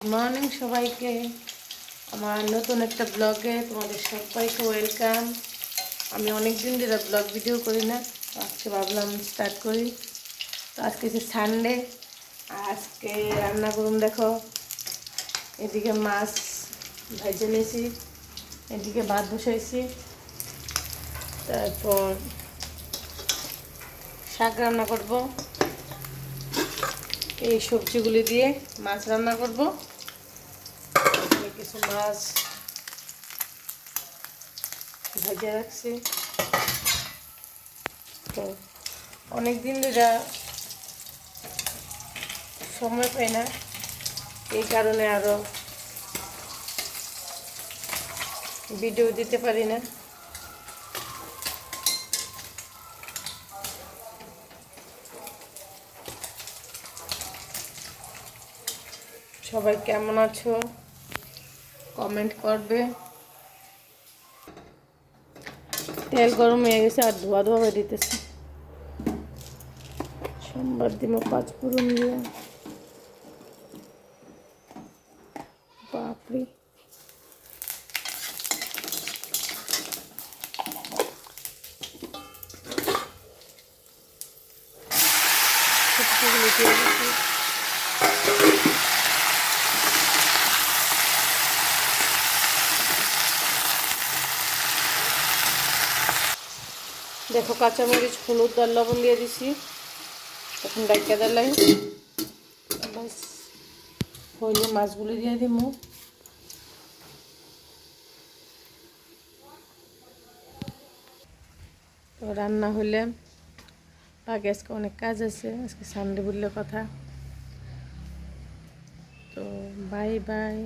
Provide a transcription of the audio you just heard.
Morning সবাইকে আমার নতুন একটা ব্লগে তোমাদের সবাইকে ওয়েলকাম। আমি অনেক দিন ধরে ব্লগ ভিডিও করি না, তো আজকে ভাবলাম স্টার্ট করি। তো আজকে যে সানডে, আজকে রান্না করুন। দেখো, এদিকে মাছ ভেজে নিয়েছি, এদিকে ভাত বসাইছি, তারপর শাক রান্না করব। এই সবজিগুলি দিয়ে মাছ রান্না করব। কিছু মাছ ভেজে রাখছি। তো অনেক দিন ধরে সময় পাই না, এই কারণে আরও ভিডিও দিতে পারি না। সবাই কেমন আছো কমেন্ট করবে। তেল গরম হয়ে গেছে আর ধোয়া ধোয়া হয়ে দিতেছে। সোমবার দিব 5 ফোড়ন দিয়ে। বাপরে, সবজিগুলো দিয়ে দিচ্ছি। দেখো, কাঁচামরিচ, হলুদ আর লবণ দিয়ে দিছি। এখন ডাইকা দিলাই বাস হইলে মাছগুলো দিয়ে দিব। তো রান্না হইলে আগে, আজকে অনেক কাজ আছে, আজকে সানডে বললে কথা। তো বাই বাই।